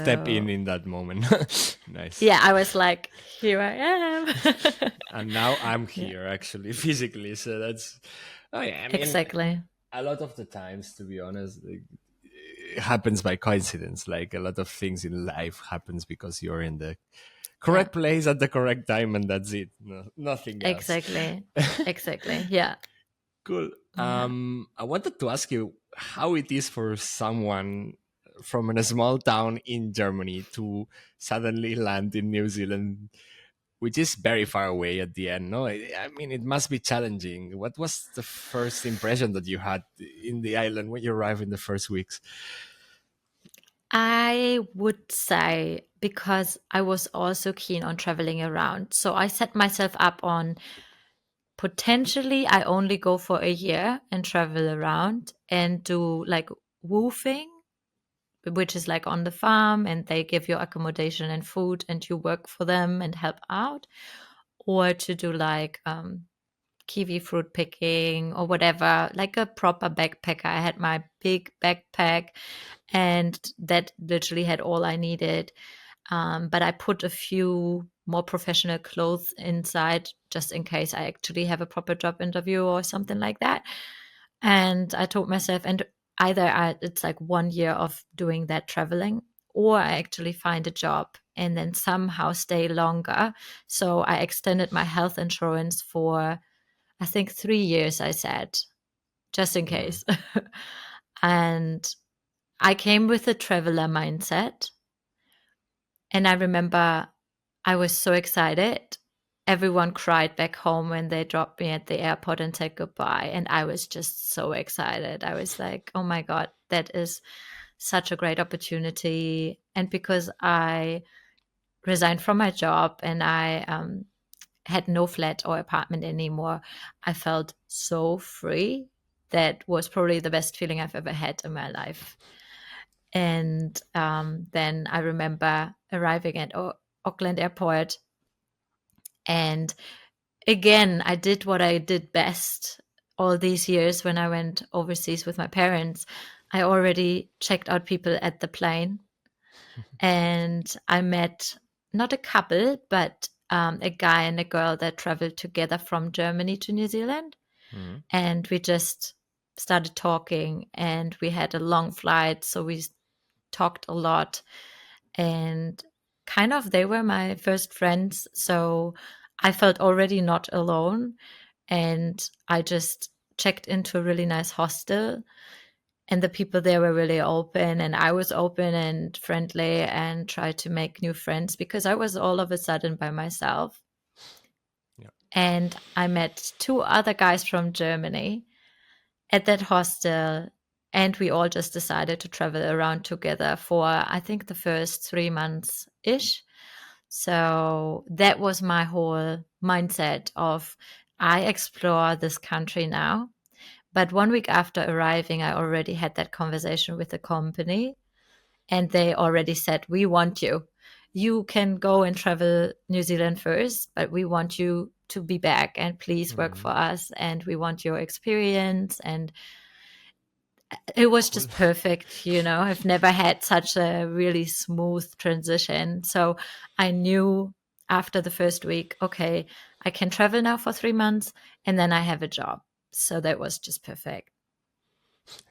step in that moment. Nice. yeah, I was like, here I am. And now I'm Yeah, here actually physically. So that's, oh yeah, I mean, exactly. a lot of the times, to be honest, it happens by coincidence. Like a lot of things in life happens because you're in the Yeah, correct place at the correct time, and that's it. No, nothing else. exactly. Exactly. Yeah. Cool. Yeah. I wanted to ask you how it is for someone from a small town in Germany to suddenly land in New Zealand, which is very far away at the end. No, I mean, it must be challenging. What was the first impression that you had in the island when you arrived in the first weeks? I would say because I was also keen on traveling around. So I set myself up on potentially I only go for a year and travel around and do like woofing, which is like on the farm and they give you accommodation and food and you work for them and help out, or to do like kiwi fruit picking or whatever, like a proper backpacker. I had my big backpack and that literally had all I needed. But I put a few more professional clothes inside just in case I actually have a proper job interview or something like that. And I told myself, and it's like 1 year of doing that traveling, or I actually find a job and then somehow stay longer. So I extended my health insurance for, I think, 3 years, I said, just in Mm. case. And I came with a traveler mindset. And I remember I was so excited. Everyone cried back home when they dropped me at the airport and said goodbye. And I was just so excited. I was like, oh my God, that is such a great opportunity. And because I resigned from my job and I had no flat or apartment anymore, I felt so free. That was probably the best feeling I've ever had in my life. And then I remember arriving at Auckland Airport. And again, I did what I did best all these years when I went overseas with my parents. I already checked out people at the plane and I met not a couple, but a guy and a girl that traveled together from Germany to New Zealand. Mm. And we just started talking and we had a long flight. So we talked a lot and kind of they were my first friends. So I felt already not alone. And I just checked into a really nice hostel and the people there were really open and I was open and friendly and tried to make new friends because I was all of a sudden by myself. Yeah. And I met two other guys from Germany at that hostel and we all just decided to travel around together for I think the first 3 months ish. So that was my whole mindset of I explore this country now. But 1 week after arriving, I already had that conversation with the company and they already said, we want you. You can go and travel New Zealand first, but we want you to be back and please work for Mm. us. And we want your experience. And it was Cool. just perfect. I've never had such a really smooth transition. So I knew after the first week, okay, I can travel now for 3 months and then I have a job. So that was just perfect.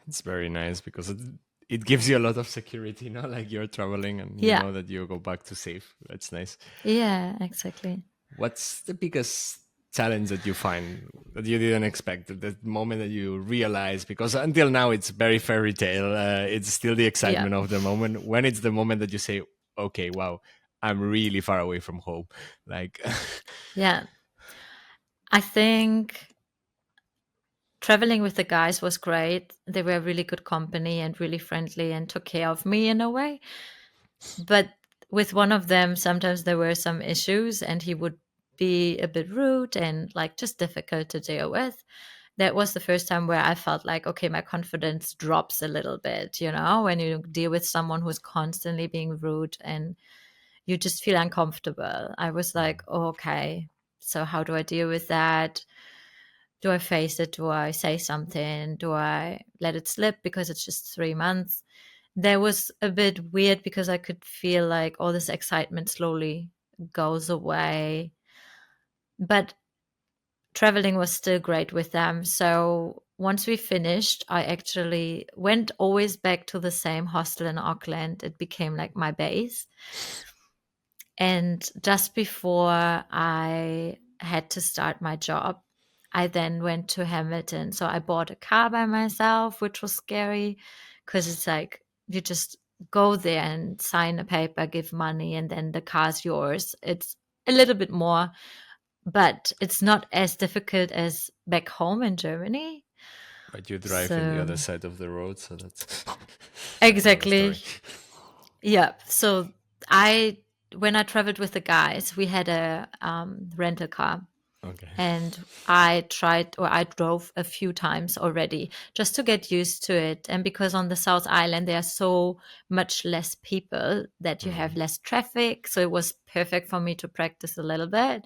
It's very nice because it gives you a lot of security, like you're traveling and you Yeah. know that you go back to safe. That's nice. Yeah, exactly. What's the biggest challenge that you find that you didn't expect? The moment that you realize, because until now it's very fairy tale, it's still the Yeah. excitement of the moment. When it's the moment that you say, okay, wow, I'm really far away from home. Like, Yeah. I think traveling with the guys was great. They were really good company and really friendly and took care of me in a way. But with one of them, sometimes there were some issues and he would be a bit rude and like just difficult to deal with. That was the first time where I felt like, okay, my confidence drops a little bit, when you deal with someone who's constantly being rude and you just feel uncomfortable. I was like, oh, okay, so how do I deal with that? Do I face it? Do I say something? Do I let it slip because it's just 3 months? That was a bit weird because I could feel like all this excitement slowly goes away. But traveling was still great with them. So once we finished, I actually went always back to the same hostel in Auckland. It became like my base. And just before I had to start my job, I then went to Hamilton. So I bought a car by myself, which was scary because it's like you just go there and sign a paper, give money, and then the car's yours. It's a little bit more, but it's not as difficult as back home in Germany. But you drive in the So other side of the road, so that's another exactly. story. Yeah. So I when I traveled with the guys, we had a rental car. Okay. And I drove a few times already just to get used to it. And because on the South Island, there are so much less people that you have Mm. less traffic. So it was perfect for me to practice a little bit.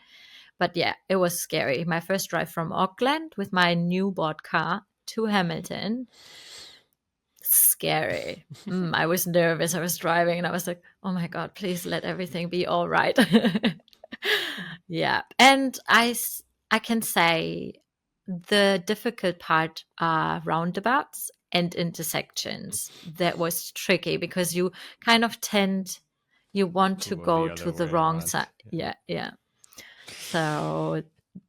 But yeah, it was scary. My first drive from Auckland with my new bought car to Hamilton, scary. I was nervous. I was driving and I was like, oh my God, please let everything be all right. Yeah. And I can say the difficult part are roundabouts and intersections. That was tricky because you kind of you want To to go the go other to the way wrong around. side. Yeah. Yeah. Yeah. So,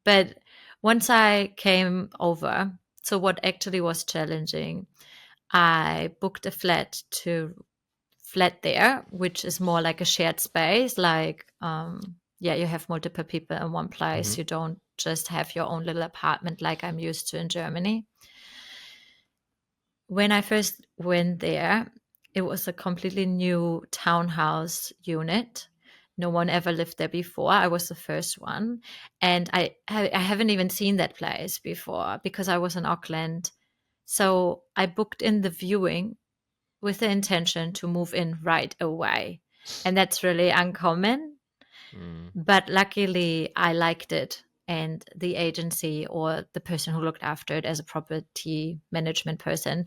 but once I came over, so what actually was challenging, I booked a flat there, which is more like a shared space. Like, yeah, you have multiple people in one Hmm. place. You don't just have your own little apartment like I'm used to in Germany. When I first went there, it was a completely new townhouse unit. No one ever lived there before. I was the first one. And I haven't even seen that place before because I was in Auckland. So I booked in the viewing with the intention to move in right away. And that's really uncommon. Mm. But luckily, I liked it. And the agency or the person who looked after it as a property management person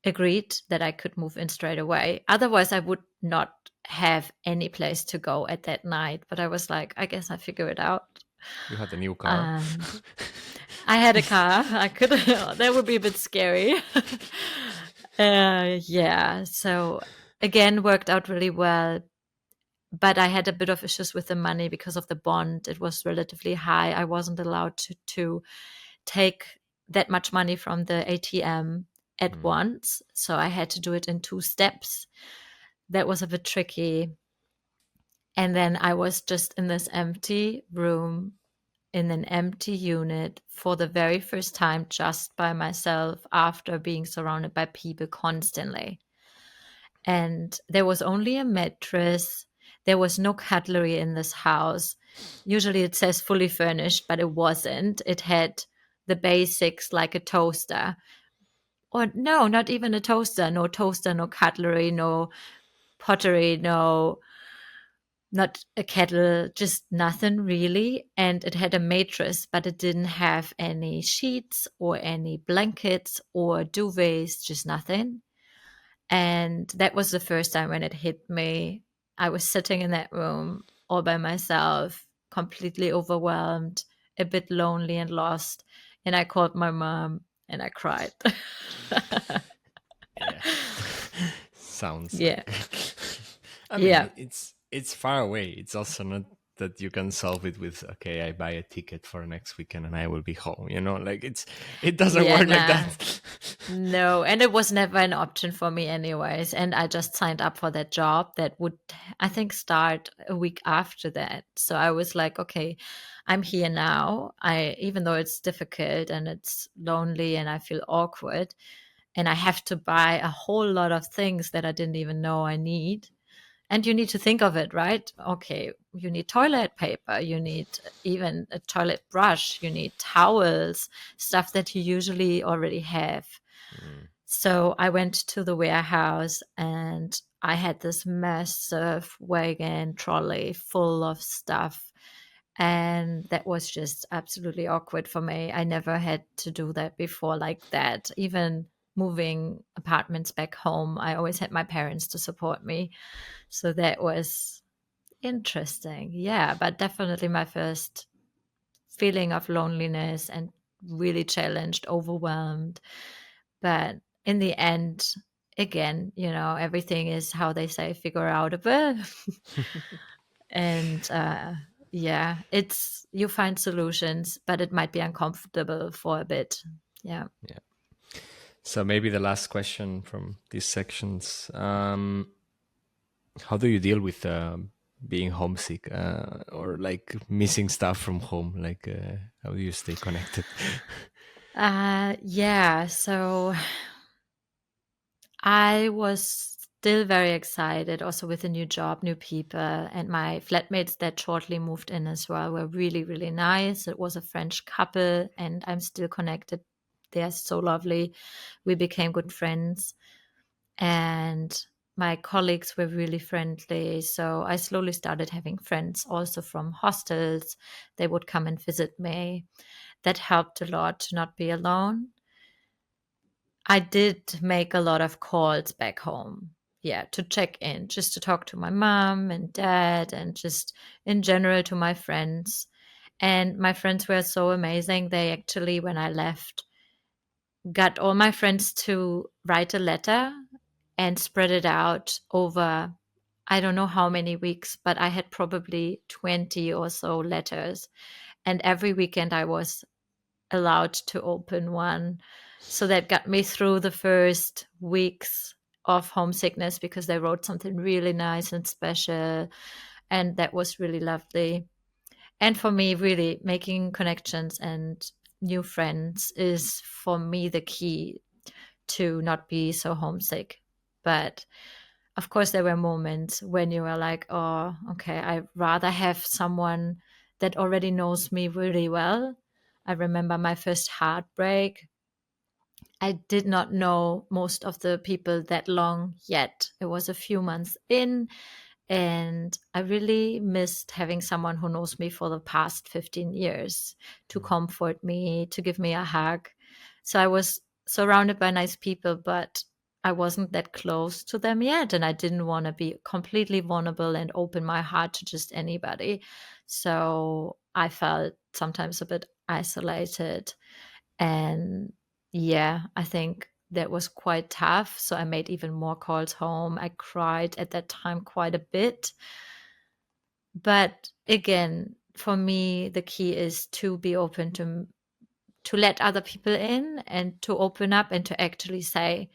agreed that I could move in straight away. Otherwise, I would not have any place to go at that night. But I was like, I guess I figure it out. You had a new car. And I had a car. I could, that would be a bit scary. Yeah. So again, worked out really well. But I had a bit of issues with the money because of the bond. It was relatively high. I wasn't allowed to take that much money from the ATM at Mm. once. So I had to do it in two steps. That was a bit tricky. And then I was just in this empty room, in an empty unit for the very first time, just by myself after being surrounded by people constantly. And there was only a mattress. There was no cutlery in this house. Usually it says fully furnished, but it wasn't. It had the basics like a toaster. Or no, not even a toaster. No toaster, no cutlery, no pottery, no, not a kettle, just nothing really. And it had a mattress, but it didn't have any sheets or any blankets or duvets, just nothing. And that was the first time when it hit me. I was sitting in that room all by myself, completely overwhelmed, a bit lonely and lost. And I called my mom and I cried. Yeah. Sounds Yeah. like. I mean, Yeah. it's far away. It's also not that you can solve it with, okay, I buy a ticket for next weekend and I will be home. Like it doesn't Yeah. work like Nah. that. No, and it was never an option for me anyways. And I just signed up for that job that would, I think, start a week after that. So I was like, okay, I'm here now. Even though it's difficult and it's lonely and I feel awkward and I have to buy a whole lot of things that I didn't even know I need. And you need to think of it, right? Okay, you need toilet paper, you need even a toilet brush, you need towels, stuff that you usually already have. Mm. So I went to the warehouse and I had this massive wagon trolley full of stuff. And that was just absolutely awkward for me. I never had to do that before like that. Even moving apartments back home, I always had my parents to support me. So that was interesting. Yeah, but definitely my first feeling of loneliness and really challenged, overwhelmed. But in the end, again, everything is how they say, figure out a bit. And yeah, it's you find solutions, but it might be uncomfortable for a bit. Yeah. Yeah. So maybe the last question from these sections. How do you deal with being homesick or like missing stuff from home? Like, how do you stay connected? Yeah. So I was still very excited also with a new job, new people, and my flatmates that shortly moved in as well were really, really nice. It was a French couple, and I'm still connected. They're so lovely. We became good friends, and my colleagues were really friendly. So I slowly started having friends also from hostels. They would come and visit me. That helped a lot to not be alone. I did make a lot of calls back home. Yeah, to check in, just to talk to my mom and dad and just in general to my friends. And my friends were so amazing. They actually, when I left, got all my friends to write a letter and spread it out over I don't know how many weeks, but I had probably 20 or so letters. And every weekend I was allowed to open one. So that got me through the first weeks of homesickness because they wrote something really nice and special. And that was really lovely. And for me, really making connections and new friends is for me the key to not be so homesick. But of course, there were moments when you were like, oh, okay, I'd rather have someone that already knows me really well. I remember my first heartbreak. I did not know most of the people that long yet. It was a few months in, and I really missed having someone who knows me for the past 15 years to comfort me, to give me a hug. So I was surrounded by nice people, but I wasn't that close to them yet. And I didn't want to be completely vulnerable and open my heart to just anybody. So I felt sometimes a bit isolated. And yeah, I think that was quite tough. So I made even more calls home. I cried at that time quite a bit. But again, for me, the key is to be open to let other people in and to open up and to actually say,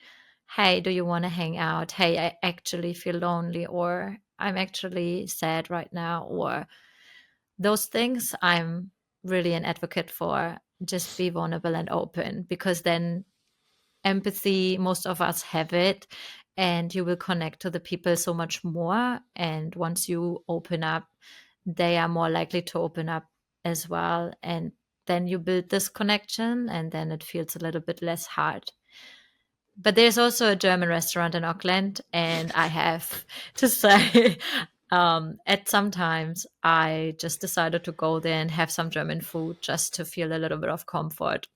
hey, do you want to hang out? Hey, I actually feel lonely, or I'm actually sad right now, or those things I'm really an advocate for. Just be vulnerable and open because then empathy, most of us have it, and you will connect to the people so much more. And once you open up, they are more likely to open up as well. And then you build this connection, and then it feels a little bit less hard. But there's also a German restaurant in Auckland, and I have to say, at sometimes I just decided to go there and have some German food just to feel a little bit of comfort.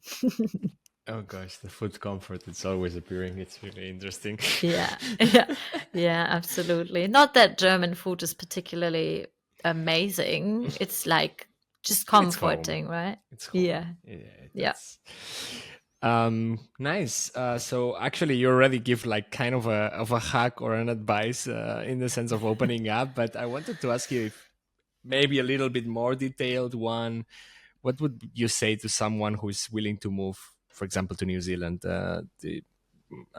Oh gosh, the food comfort, it's always appearing. It's really interesting. Yeah, yeah, yeah, absolutely. Not that German food is particularly amazing. It's like just But it's home. comforting, right? It's home. Yeah, Yeah, yeah, that's nice. So actually, you already give like kind of a hack or an advice in the sense of opening up. But I wanted to ask you if maybe a little bit more detailed one. What would you say to someone who is willing to move, for example, to New Zealand? A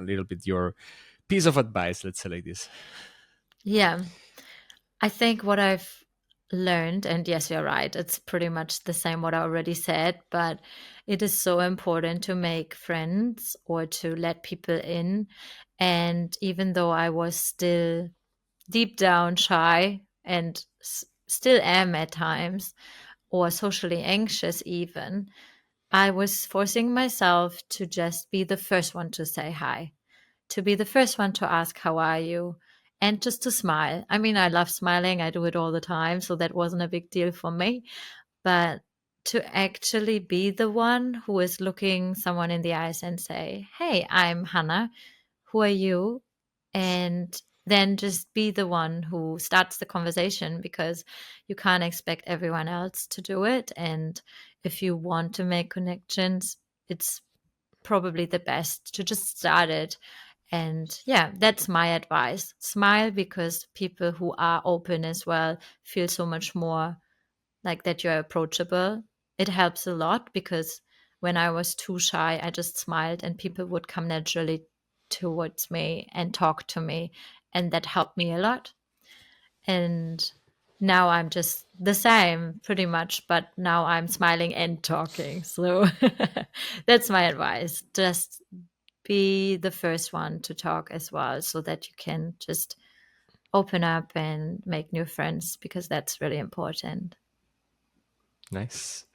little bit your piece of advice, let's say like this. yeah. I think what I've learned, and yes, you're right, it's pretty much the same what I already said, but it is so important to make friends or to let people in. And even though I was still deep down shy and still am at times, or socially anxious, even, I was forcing myself to just be the first one to say hi, to be the first one to ask, how are you? And just to smile. I mean, I love smiling, I do it all the time. So that wasn't a big deal for me. But to actually be the one who is looking someone in the eyes and say, "Hey, I'm Hannah. Who are you?" And then just be the one who starts the conversation, because you can't expect everyone else to do it. And if you want to make connections, it's probably the best to just start it. And yeah, that's my advice. Smile, because people who are open as well feel so much more like that you're approachable. It helps a lot, because when I was too shy, I just smiled and people would come naturally towards me and talk to me. And that helped me a lot. And now I'm just the same pretty much, but now I'm smiling and talking. So that's my advice. Just be the first one to talk as well, so that you can just open up and make new friends, because that's really important. Nice.